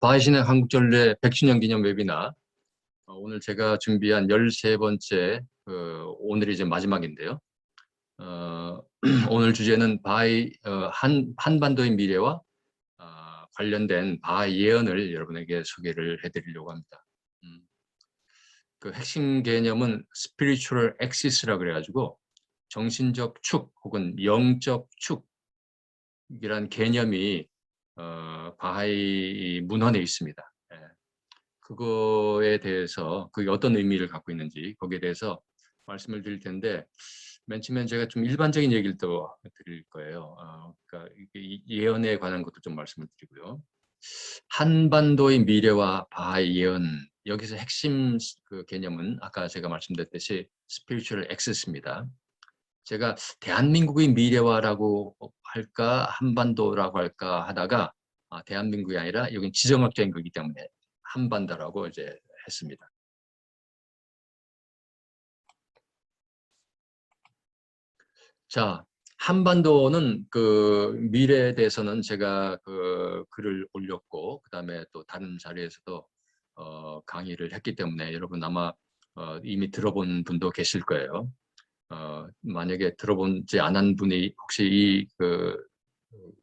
바하이신의 한국전례 100주년 기념 웨비나, 오늘 제가 준비한 13번째, 오늘이 이제 마지막인데요. 오늘 주제는 바하이, 한반도의 미래와 관련된 바하이 예언을 여러분에게 소개를 해드리려고 합니다. 그 핵심 개념은 spiritual axis라 그래가지고 정신적 축 혹은 영적 축이란 개념이 바하이 문헌에 있습니다. 그거에 대해서 그게 어떤 의미를 갖고 있는지 거기에 대해서 말씀을 드릴 텐데, 맨 처음에 제가 좀 일반적인 얘기를 또 드릴 거예요. 그러니까 예언에 관한 것도 좀 말씀을 드리고요. 한반도의 미래와 바하이 예언, 여기서 핵심 그 개념은 아까 제가 말씀드렸듯이 spiritual access입니다. 제가 대한민국의 미래화라고 할까 한반도라고 할까 하다가 대한민국이 아니라 여긴 지정학적인 거기 때문에 한반도라고 이제 했습니다. 자, 한반도는 그 미래에 대해서는 제가 그 글을 올렸고, 그 다음에 또 다른 자리에서도 강의를 했기 때문에 여러분 아마 이미 들어본 분도 계실 거예요. 만약에 들어보지 않은 분이 혹시 이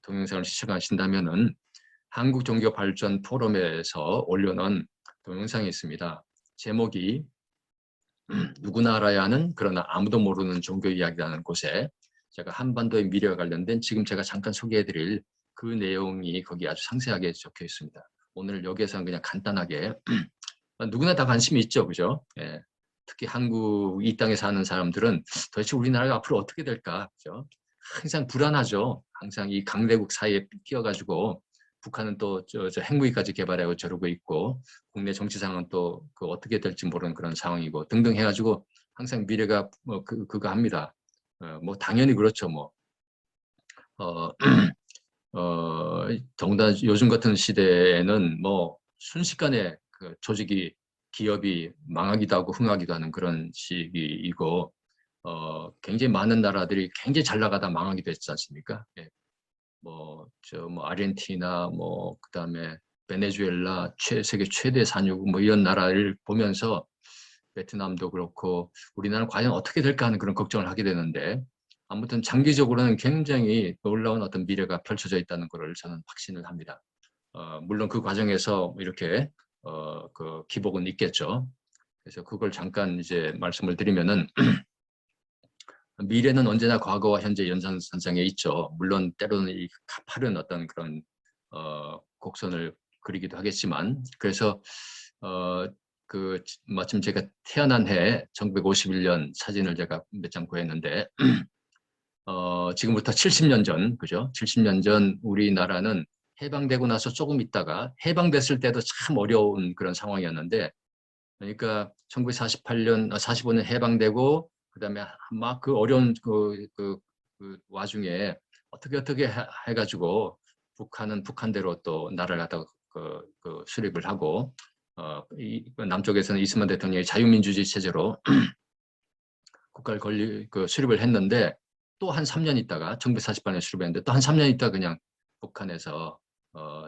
동영상을 시청하신다면은 한국종교발전 포럼에서 올려놓은 동영상이 있습니다. 제목이 누구나 알아야 하는 그러나 아무도 모르는 종교 이야기라는 곳에 제가 한반도의 미래와 관련된 지금 제가 잠깐 소개해드릴 그 내용이 거기 아주 상세하게 적혀 있습니다. 오늘 여기에서는 그냥 간단하게 누구나 다 관심이 있죠, 그죠? 예. 특히 한국 이 땅에 사는 사람들은 도대체 우리나라가 앞으로 어떻게 될까, 그죠? 항상 불안하죠. 항상 이 강대국 사이에 끼어가지고 북한은 또 저 핵무기까지 개발하고 저러고 있고 국내 정치 상황은 또 어떻게 될지 모르는 그런 상황이고 등등 해가지고 항상 미래가 그거 합니다. 뭐 당연히 그렇죠. 뭐 더군다나 요즘 같은 시대에는 뭐 순식간에 그 조직이 기업이 망하기도 하고 흥하기도 하는 그런 시기이고 굉장히 많은 나라들이 굉장히 잘 나가다 망하기도 했지 않습니까? 예. 뭐 아르헨티나 그다음에 베네수엘라 세계 최대 산유국 뭐 이런 나라를 보면서 베트남도 그렇고 우리나라는 과연 어떻게 될까 하는 그런 걱정을 하게 되는데, 아무튼 장기적으로는 굉장히 놀라운 어떤 미래가 펼쳐져 있다는 것을 저는 확신을 합니다. 물론 그 과정에서 이렇게 그 기복은 있겠죠. 그래서 그걸 잠깐 이제 말씀을 드리면은 미래는 언제나 과거와 현재 연장선상에 있죠. 물론 때로는 이 가파른 어떤 그런 곡선을 그리기도 하겠지만, 그래서 마침 제가 태어난 해 1951년 사진을 제가 몇 장 구했는데 지금부터 70년 전, 그죠? 70년 전 우리나라는 해방되고 나서 조금 있다가 해방됐을 때도 참 어려운 그런 상황이었는데, 그러니까 1948년, 45년 해방되고 그다음에 막 그 어려운 그 와중에 어떻게 해가지고 북한은 북한대로 또 나라를 갖다가 수립을 하고 남쪽에서는 이승만 대통령이 자유민주주의 체제로 국가를 수립을 했는데, 또 한 3년 있다가 1948년 수립했는데 또 한 3년 있다가 그냥 북한에서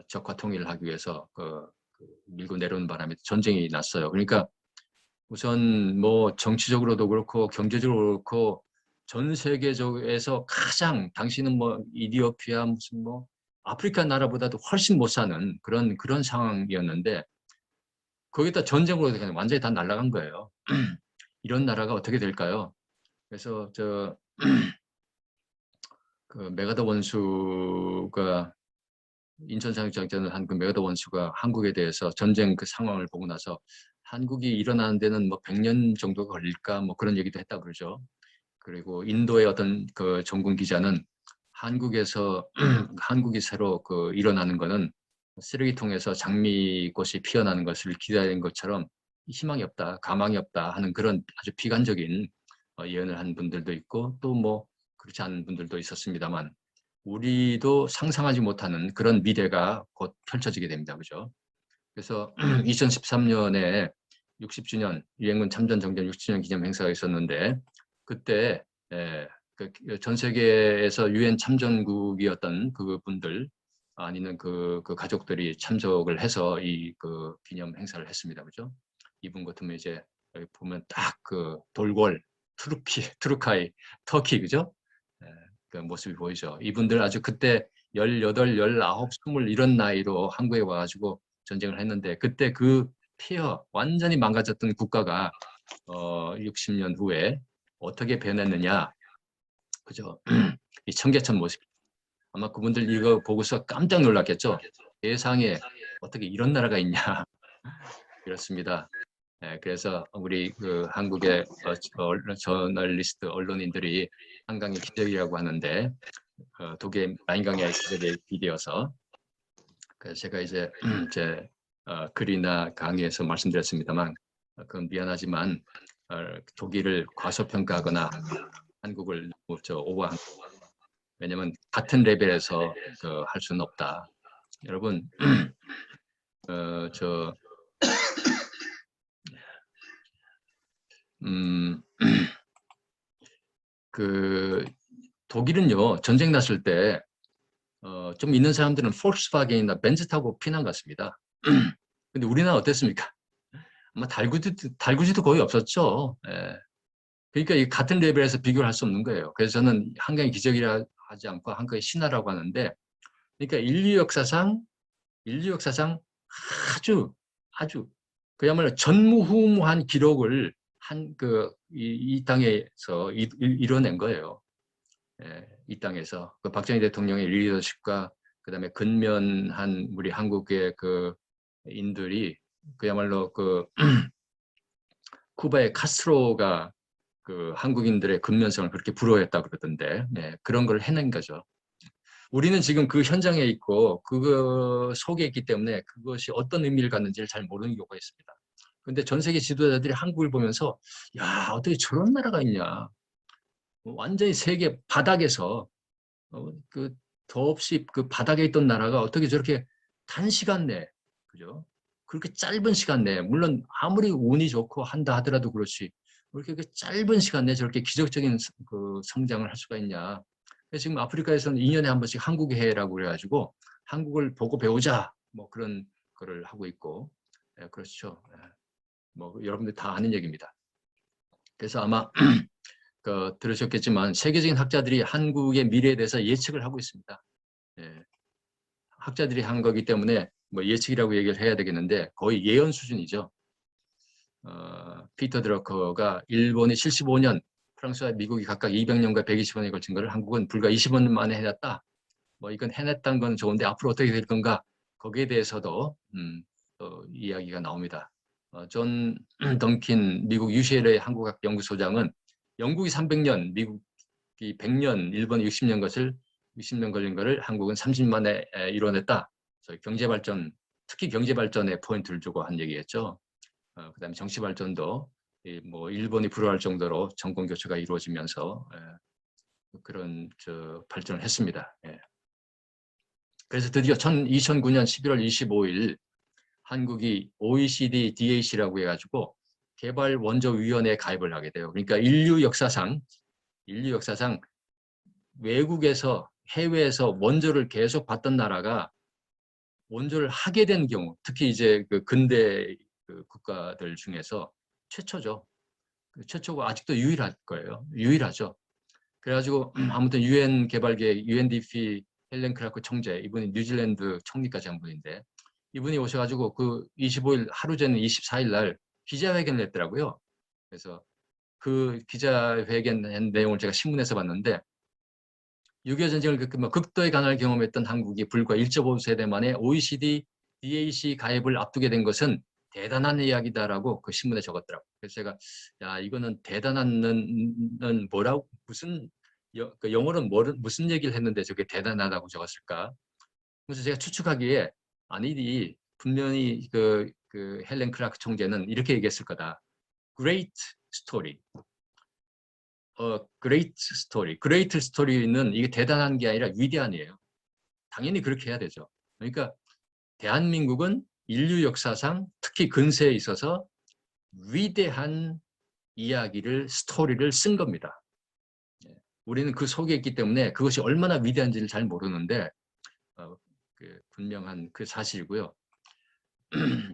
적화 통일을 하기 위해서 밀고 내려오는 바람에 전쟁이 났어요. 그러니까 우선 뭐 정치적으로도 그렇고 경제적으로 그렇고 전 세계적에서 가장 당신은 뭐 이디오피아 무슨 뭐 아프리카 나라보다도 훨씬 못 사는 그런 상황이었는데 거기다 전쟁으로 그냥 완전히 다 날아간 거예요. 이런 나라가 어떻게 될까요? 그래서 그 메가더 원수가 인천상륙작전을 한 그 메가더 원수가 한국에 대해서 전쟁 그 상황을 보고 나서 한국이 일어나는 데는 뭐 100년 정도가 걸릴까 뭐 그런 얘기도 했다 그러죠. 그리고 인도의 어떤 그 전군 기자는 한국에서 한국이 새로 일어나는 거는 쓰레기통에서 장미꽃이 피어나는 것을 기다리는 것처럼 희망이 없다, 가망이 없다 하는 그런 아주 비관적인 예언을 한 분들도 있고 또 뭐 그렇지 않은 분들도 있었습니다만, 우리도 상상하지 못하는 그런 미래가 곧 펼쳐지게 됩니다. 그죠? 그래서 2013년에 60주년 유엔군 참전정전 60주년 기념 행사가 있었는데, 그때 전 세계에서 유엔 참전국이었던 그분들 아니면 그 가족들이 참석을 해서 이 그 기념 행사를 했습니다. 그죠? 이분 같으면 이제 여기 보면 딱 그 돌궐, 투르카이, 터키, 그죠? 예, 그 모습이 보이죠. 이분들 아주 그때 18, 19, 20 이런 나이로 한국에 와가지고 전쟁을 했는데 그때 그 폐허, 완전히 망가졌던 국가가 60년 후에 어떻게 변했느냐, 그죠? 이 청계천 모습. 아마 그분들 이거 보고서 깜짝 놀랐겠죠. 세상에 어떻게 이런 나라가 있냐. 그렇습니다. 예, 그래서 우리 그 한국의 저널리스트 언론인들이 한강의 기적이라고 하는데 독일 라인강의 기적에 비되어서 그래서 제가 이제 제 글이나 강의에서 말씀드렸습니다만 그건 미안하지만 독일을 과소평가하거나 한국을 오버한, 왜냐면 같은 레벨에서 할 수는 없다. 여러분 저 그 독일은요 전쟁 났을 때 좀 있는 사람들은 폴kswagen이나 벤츠 타고 피난 갔습니다. 근데 우리나라 어땠습니까? 아마 달구지도 거의 없었죠. 예. 그러니까 이 같은 레벨에서 비교를 할 수 없는 거예요. 그래서 저는 한강의 기적이라 하지 않고 한강의 신화라고 하는데, 그러니까 인류 역사상 아주 그야말로 전무후무한 기록을 이 땅에서 이뤄낸 거예요. 예, 이 땅에서 그 박정희 대통령의 리더십과 그다음에 근면한 우리 한국의 그 인들이 그야말로 그 쿠바의 카스트로가 그 한국인들의 근면성을 그렇게 부러워했다 그러던데, 네, 그런 걸 해낸 거죠. 우리는 지금 그 현장에 있고 그거 속에 있기 때문에 그것이 어떤 의미를 갖는지를 잘 모르는 경우가 있습니다. 근데 전 세계 지도자들이 한국을 보면서 야 어떻게 저런 나라가 있냐, 완전히 세계 바닥에서 그 더없이 그 바닥에 있던 나라가 어떻게 저렇게 단시간 내에, 그죠? 그렇게 짧은 시간 내에, 물론 아무리 운이 좋고 한다 하더라도 그렇지, 그렇게 그 짧은 시간 내에 저렇게 기적적인 그 성장을 할 수가 있냐. 그래서 지금 아프리카에서는 2년에 한 번씩 한국 해라고 그래가지고 한국을 보고 배우자, 뭐 그런 거를 하고 있고, 예, 그렇죠. 예, 뭐 여러분들 다 아는 얘기입니다. 그래서 아마 들으셨겠지만 세계적인 학자들이 한국의 미래에 대해서 예측을 하고 있습니다. 예, 학자들이 한 거기 때문에 뭐 예측이라고 얘기를 해야 되겠는데 거의 예언 수준이죠. 피터 드러커가 일본이 75년, 프랑스와 미국이 각각 200년과 120년에 걸친 것을 한국은 불과 20년 만에 해냈다. 뭐 이건 해냈다는 건 좋은데 앞으로 어떻게 될 건가? 거기에 대해서도 이야기가 나옵니다. 존 던킨 미국 UCLA 한국학 연구소장은 영국이 300년, 미국이 100년, 일본이 60년 걸린 것을 한국은 30년 만에 이뤄냈다. 경제 발전, 특히 경제 발전에 포인트를 주고 한 얘기겠죠. 그다음에 정치 발전도 뭐 일본이 불허할 정도로 정권 교체가 이루어지면서 그런 발전을 했습니다. 예. 그래서 드디어 2009년 11월 25일 한국이 OECD DAC라고 해가지고 개발 원조위원회에 가입을 하게 돼요. 그러니까 인류 역사상 외국에서 해외에서 원조를 계속 받던 나라가 원조를 하게 된 경우, 특히 이제 그 근대 그 국가들 중에서 최초죠. 최초고 아직도 유일할 거예요. 유일하죠. 그래가지고 아무튼 유엔 개발계획 UNDP 헬렌 크라크 총재, 이분이 뉴질랜드 총리까지 한 분인데 이분이 오셔가지고 그 25일 하루 전 24일 날 기자회견을 했더라고요. 그래서 그 기자회견 내용을 제가 신문에서 봤는데 6.25 전쟁을 극도의 가난을 경험했던 한국이 불과 1.5세대 만에 OECD DAC 가입을 앞두게 된 것은 대단한 이야기다라고 그 신문에 적었더라고요. 그래서 제가 야 이거는 대단한은 뭐라고 무슨 영어로는 무슨 얘기를 했는데 저게 대단하다고 적었을까? 그래서 제가 추측하기에 아니 분명히 그 헬렌 클라크 총재는 이렇게 얘기했을 거다. Great story. great story. great story는 이게 대단한 게 아니라 위대한이에요. 당연히 그렇게 해야 되죠. 그러니까 대한민국은 인류 역사상 특히 근세에 있어서 위대한 이야기를, 스토리를 쓴 겁니다. 우리는 그 속에 있기 때문에 그것이 얼마나 위대한지를 잘 모르는데 분명한 그 사실이고요.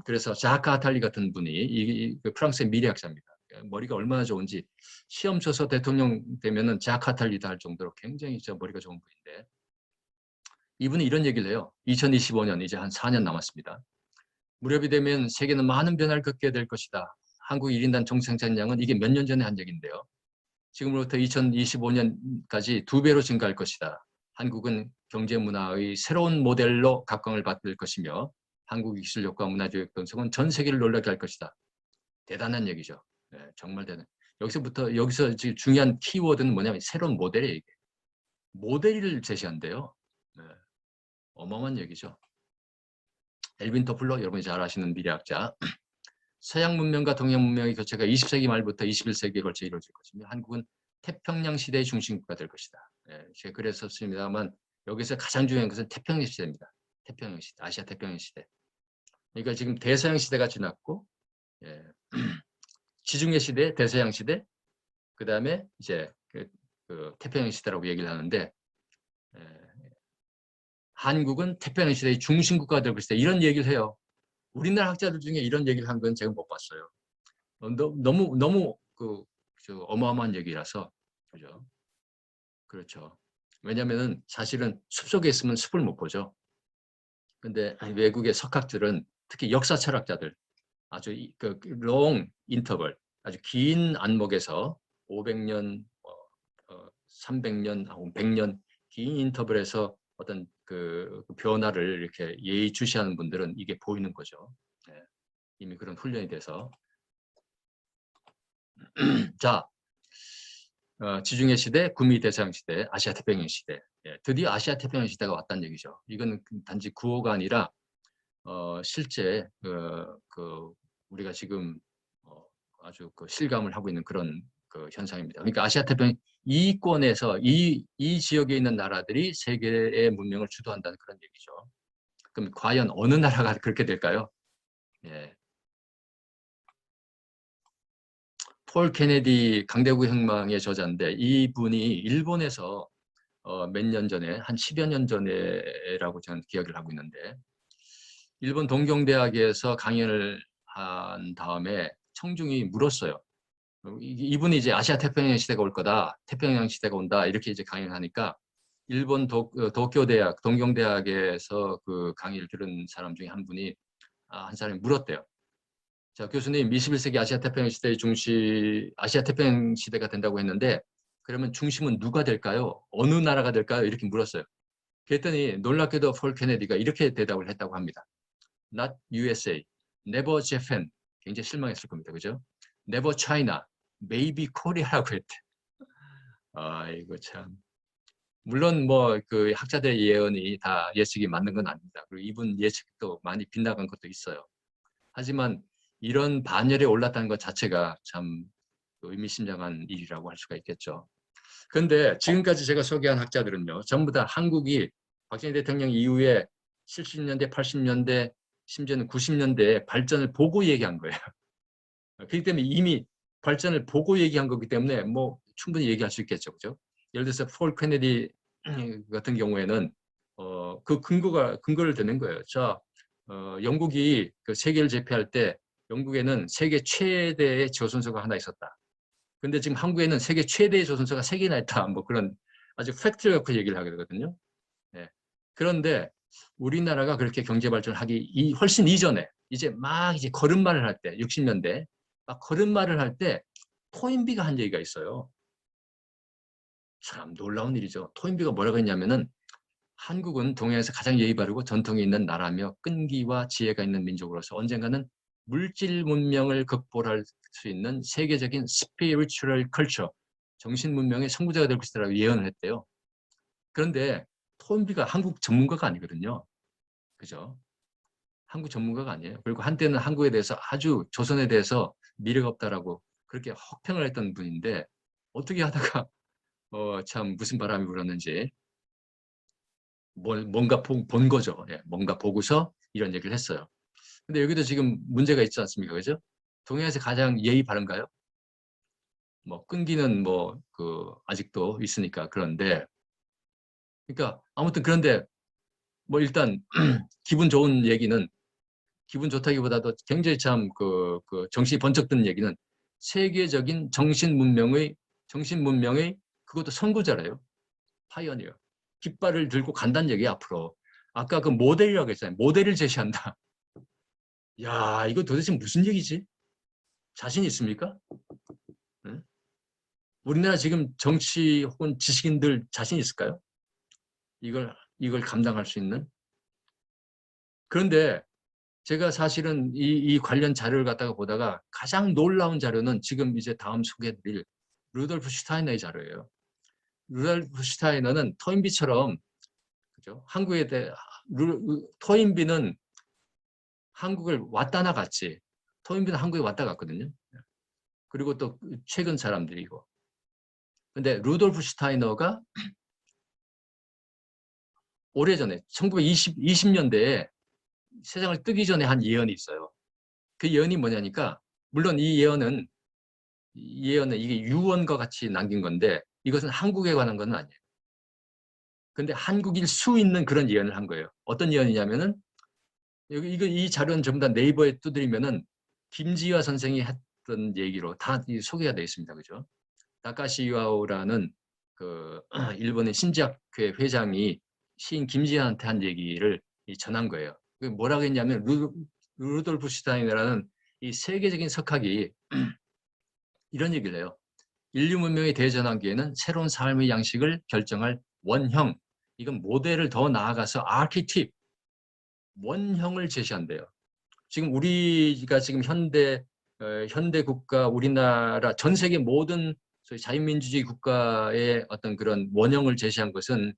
그래서 자카 아탈리 같은 분이 그 프랑스의 미래학자입니다. 머리가 얼마나 좋은지 시험 쳐서 대통령 되면은 자카 아탈리다 할 정도로 굉장히 진짜 머리가 좋은 분인데 이분이 이런 얘기를 해요. 2025년 이제 한 4년 남았습니다. 무렵이 되면 세계는 많은 변화를 겪게 될 것이다. 한국 1인당 총생산량은 이게 몇 년 전에 한 얘기인데요. 지금으로부터 2025년까지 2배로 증가할 것이다. 한국은 경제 문화의 새로운 모델로 각광을 받을 것이며 한국의 기술력과 문화적 동성은 전 세계를 놀라게 할 것이다. 대단한 얘기죠. 네, 정말 대단. 여기서 지금 중요한 키워드는 뭐냐면 새로운 모델이에요. 이게. 모델을 제시한대요. 네, 어마어마한 얘기죠. 엘빈 토플러 여러분이 잘 아시는 미래학자. 서양 문명과 동양 문명의 교체가 20세기 말부터 21세기에 걸쳐 이루어질 것이며 한국은 태평양 시대의 중심국가 될 것이다. 예, 제가 그래서 썼습니다만 여기서 가장 중요한 것은 태평양 시대입니다. 태평양 시대, 아시아 태평양 시대. 그러니까 지금 대서양 시대가 지났고 예, 지중해 시대, 대서양 시대, 그 다음에 이제 그 태평양 시대라고 얘기를 하는데 예, 한국은 태평양 시대의 중심국가 될 것이다. 이런 얘기를 해요. 우리나라 학자들 중에 이런 얘기를 한 건 제가 못 봤어요. 너무 어마어마한 얘기라서 그죠? 그렇죠. 왜냐하면은 사실은 숲속에 있으면 숲을 못 보죠. 근데 외국의 석학들은 특히 역사 철학자들 아주 롱 인터벌 아주 긴 안목에서 500년, 300년, 100년 긴 인터벌에서 어떤 그 변화를 이렇게 예의주시하는 분들은 이게 보이는 거죠. 네. 이미 그런 훈련이 돼서 자. 지중해 시대, 구미 대서양 시대, 아시아 태평양 시대. 예, 드디어 아시아 태평양 시대가 왔다는 얘기죠. 이건 단지 구호가 아니라 실제 우리가 지금 아주 실감을 하고 있는 그런 현상입니다. 그러니까 아시아 태평양 이권에서 이 지역에 있는 나라들이 세계의 문명을 주도한다는 그런 얘기죠. 그럼 과연 어느 나라가 그렇게 될까요? 예. 폴 케네디 강대국 혁명의 저자인데 이분이 일본에서 몇 년 전에 한 10여 년 전에라고 저는 기억을 하고 있는데 일본 동경대학에서 강연을 한 다음에 청중이 물었어요. 이분이 이제 아시아 태평양 시대가 올 거다. 태평양 시대가 온다. 이렇게 이제 강연하니까 일본 도쿄대학, 동경대학에서 그 강의를 들은 사람 중에 한 분이 한 사람이 물었대요. 자, 교수님, 21세기 아시아 태평양 시대의 아시아 태평양 시대가 된다고 했는데 그러면 중심은 누가 될까요? 어느 나라가 될까요? 이렇게 물었어요. 그랬더니 놀랍게도 폴 케네디가 이렇게 대답을 했다고 합니다. Not USA, never Japan. 굉장히 실망했을 겁니다. 그죠? Never China, maybe Korea라고 했대. 아이고 참. 물론 뭐 그 학자들의 예언이 다 예측이 맞는 건 아닙니다. 그리고 이분 예측도 많이 빗나간 것도 있어요. 하지만 이런 반열에 올랐다는 것 자체가 참 의미심장한 일이라고 할 수가 있겠죠. 그런데 지금까지 제가 소개한 학자들은요. 전부 다 한국이 박정희 대통령 이후에 70년대, 80년대, 심지어는 90년대에 발전을 보고 얘기한 거예요. 그렇기 때문에 이미 발전을 보고 얘기한 거기 때문에 뭐 충분히 얘기할 수 있겠죠. 그죠? 예를 들어서 폴 케네디 같은 경우에는 그 근거를 대는 거예요. 자, 영국이 그 세계를 제패할 때 영국에는 세계 최대의 조선소가 하나 있었다. 근데 지금 한국에는 세계 최대의 조선소가 3개나 있다. 뭐 그런 아주 팩트를 갖고 얘기를 하게 되거든요. 네. 그런데 우리나라가 그렇게 경제 발전을 하기 훨씬 이전에 이제 막 이제 걸음마를 할 때, 60년대 막 걸음마를 할 때 토인비가 한 얘기가 있어요. 참 놀라운 일이죠. 토인비가 뭐라고 했냐면은 한국은 동양에서 가장 예의 바르고 전통이 있는 나라며 끈기와 지혜가 있는 민족으로서 언젠가는 물질 문명을 극복할 수 있는 세계적인 spiritual culture, 정신 문명의 선구자가 될 것이라고 예언을 했대요. 그런데 토인비가 한국 전문가가 아니거든요. 그죠? 한국 전문가가 아니에요. 그리고 한때는 한국에 대해서 아주 조선에 대해서 미래가 없다라고 그렇게 혹평을 했던 분인데 어떻게 하다가 참 무슨 바람이 불었는지 뭔가 본 거죠. 예, 뭔가 보고서 이런 얘기를 했어요. 근데 여기도 지금 문제가 있지 않습니까? 그죠? 동해에서 가장 예의 바른가요? 뭐 끈기는 뭐 아직도 있으니까 그런데 그러니까 아무튼 그런데 뭐 일단 기분 좋은 얘기는 기분 좋다기보다도 굉장히 참 정신이 번쩍 드는 얘기는 세계적인 정신 문명의 그것도 선구자래요. 파이어니어. 깃발을 들고 간다는 얘기 앞으로. 아까 그 모델이라고 했잖아요. 모델을 제시한다. 야, 이거 도대체 무슨 얘기지? 자신 있습니까? 응? 우리나라 지금 정치 혹은 지식인들 자신 있을까요? 이걸 감당할 수 있는? 그런데 제가 사실은 이 관련 자료를 갖다가 보다가 가장 놀라운 자료는 지금 이제 다음 소개해드릴 루돌프 슈타이너의 자료예요. 루돌프 슈타이너는 토인비처럼 그죠? 한국에 대해 토인비는 한국을 왔다 나갔지. 토인비는 한국에 왔다 갔거든요. 그리고 또 최근 사람들이고. 근데 루돌프 슈타이너가 오래전에 1920년대에 세상을 뜨기 전에 한 예언이 있어요. 그 예언이 뭐냐니까 물론 이 예언은 이게 유언과 같이 남긴 건데 이것은 한국에 관한 건 아니에요. 근데 한국일 수 있는 그런 예언을 한 거예요. 어떤 예언이냐면은 이 자료는 전부 다 네이버에 두드리면은 김지화 선생이 했던 얘기로 다 소개가 되어 있습니다. 그죠? 다카시 이와오라는 그 일본의 신지학회 회장이 시인 김지한테 한 얘기를 전한 거예요. 뭐라고 했냐면 루돌프 슈타이너라는 이 세계적인 석학이 이런 얘기를 해요. 인류 문명의 대전환기에는 새로운 삶의 양식을 결정할 원형, 이건 모델을 더 나아가서 아키팁, 원형을 제시한대요. 지금 우리가 지금 현대 국가, 우리나라, 전 세계 모든 소위 자유민주주의 국가의 어떤 그런 원형을 제시한 것은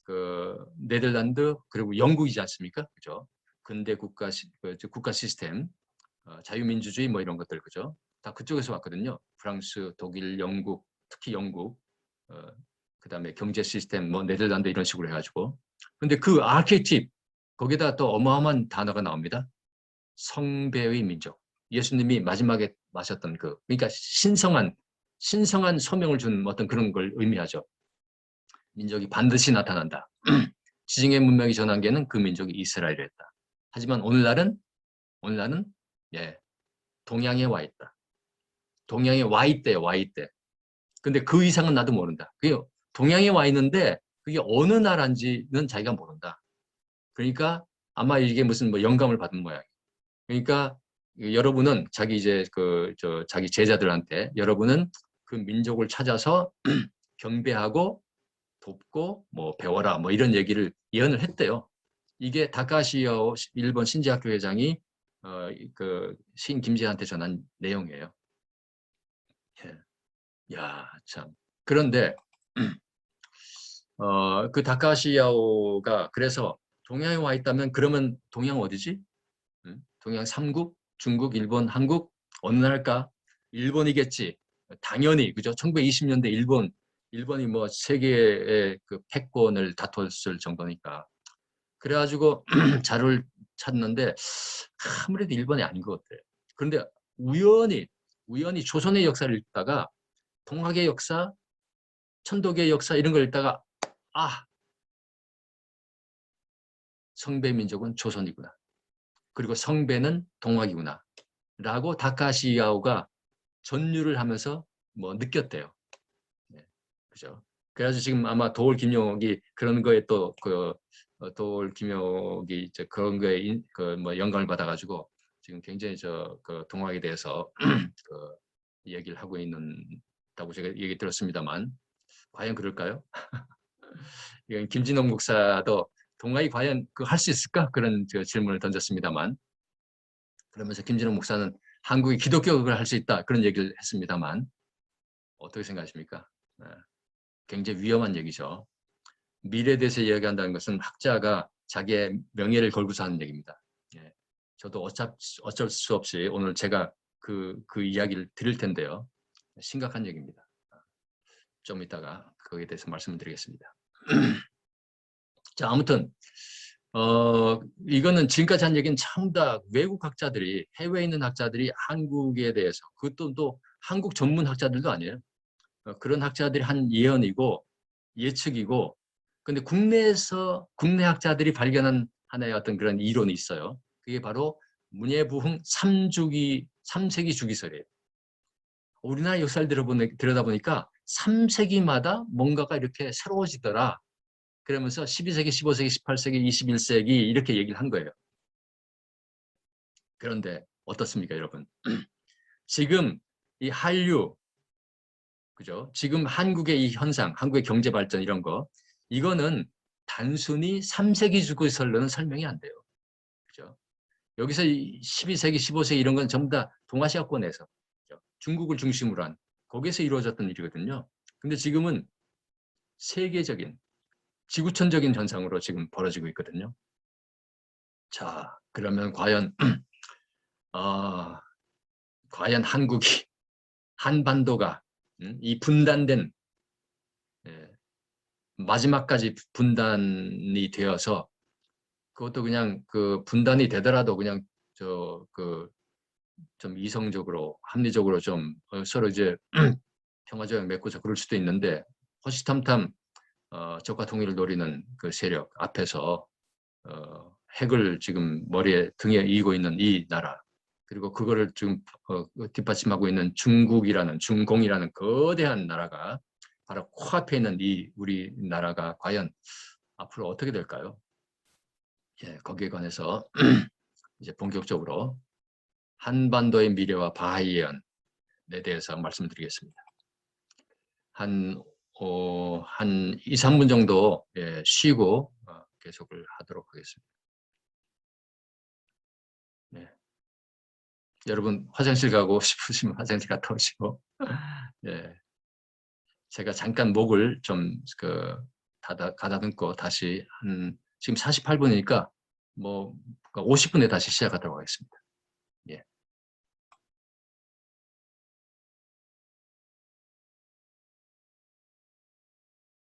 그 네덜란드 그리고 영국이지 않습니까? 그죠? 근대 국가 시스템, 자유민주주의 뭐 이런 것들 그죠? 다 그쪽에서 왔거든요. 프랑스, 독일, 영국, 특히 영국, 그다음에 경제 시스템, 뭐 네덜란드 이런 식으로 해가지고. 근데 그 아키팁 거기다 또 어마어마한 단어가 나옵니다. 성배의 민족. 예수님이 마지막에 마셨던 그러니까 신성한 소명을 준 어떤 그런 걸 의미하죠. 민족이 반드시 나타난다. 지중해 문명이 전환기에는 그 민족이 이스라엘이었다. 하지만 오늘날은 예, 동양에 와 있다. 동양에 와 있대요. 와 있대. 근데 그 이상은 나도 모른다. 그게 동양에 와 있는데 그게 어느 나라인지는 자기가 모른다. 그러니까 아마 이게 무슨 뭐 영감을 받은 모양이에요. 그러니까 여러분은 자기 제자들한테 여러분은 그 민족을 찾아서 경배하고 돕고 뭐 배워라 뭐 이런 얘기를 예언을 했대요. 이게 다카시오 일본 신지학교 회장이 그 시인 김지한테 전한 내용이에요. 예. 야, 참. 그런데 그 다카시야오가 그래서 동양에 와 있다면 그러면 동양 어디지? 동양 3국? 중국, 일본, 한국? 어느 나라일까? 일본이겠지. 당연히 그죠? 1920년대 일본이 뭐 세계의 그 패권을 다퉜을 정도니까. 그래가지고 자료를 찾는데 아무래도 일본이 아닌 것 같아요. 그런데 우연히 조선의 역사를 읽다가 동학의 역사, 천도의 역사 이런 걸 읽다가 아, 성배 민족은 조선이구나. 그리고 성배는 동학이구나. 라고 다카시야오가 전류를 하면서 뭐 느꼈대요. 네, 그죠? 그래서 지금 아마 도올 김용옥이 그런 거에 또 도올 김용옥이 이제 그런 거에 뭐 영감을 받아가지고 지금 굉장히 그 동학에 대해서 그 얘기를 하고 있는다고 제가 얘기 들었습니다만 과연 그럴까요? 이건 김진홍 목사도 동학이 과연 그 할 수 있을까? 그런 질문을 던졌습니다만 그러면서 김진홍 목사는 한국이 기독교를 할 수 있다 그런 얘기를 했습니다만 어떻게 생각하십니까? 네, 굉장히 위험한 얘기죠. 미래에 대해서 이야기한다는 것은 학자가 자기의 명예를 걸고서 하는 얘기입니다. 예, 저도 어쩔 수 없이 오늘 제가 그 이야기를 드릴 텐데요. 심각한 얘기입니다. 좀 이따가 거기에 대해서 말씀을 드리겠습니다. 자, 아무튼 이거는 지금까지 한 얘기는 전부 다 외국 학자들이 해외에 있는 학자들이 한국에 대해서 그것도 또 한국 전문 학자들도 아니에요. 그런 학자들이 한 예언이고 예측이고 근데 국내 학자들이 발견한 하나의 어떤 그런 이론이 있어요. 그게 바로 문예부흥 3세기 주기설이에요. 우리나라 역사를 들여다보니까 3세기마다 뭔가가 이렇게 새로워지더라. 그러면서 12세기, 15세기, 18세기, 21세기 이렇게 얘기를 한 거예요. 그런데 어떻습니까, 여러분? 지금 이 한류, 그죠? 지금 한국의 이 현상, 한국의 경제 발전 이런 거, 이거는 단순히 3세기 주기설로는 설명이 안 돼요. 그죠? 여기서 12세기, 15세기 이런 건 전부 다 동아시아권에서, 그죠? 중국을 중심으로 한, 거기에서 이루어졌던 일이거든요. 근데 지금은 세계적인, 지구촌적인 현상으로 지금 벌어지고 있거든요. 자, 그러면 과연, 과연 한국이, 한반도가, 이 분단된, 예, 마지막까지 분단이 되어서 그것도 그냥 그 분단이 되더라도 그냥 좀 이성적으로 합리적으로 좀 서로 이제 평화적으로 맺고자 그럴 수도 있는데 호시탐탐 적과 통일을 노리는 그 세력 앞에서 핵을 지금 등에 이고 있는 이 나라 그리고 그거를 지금 뒷받침하고 있는 중공이라는 거대한 나라가 바로 코앞에 있는 이 우리나라가 과연 앞으로 어떻게 될까요? 예, 거기에 관해서 이제 본격적으로 한반도의 미래와 바하이 예언에 대해서 말씀드리겠습니다. 한 2, 3분 정도 쉬고 계속을 하도록 하겠습니다. 네. 여러분 화장실 가고 싶으시면 화장실 갔다 오시고 예. 제가 잠깐 목을 좀 가다듬고 다시 지금 48분이니까 뭐 50분에 다시 시작하도록 하겠습니다.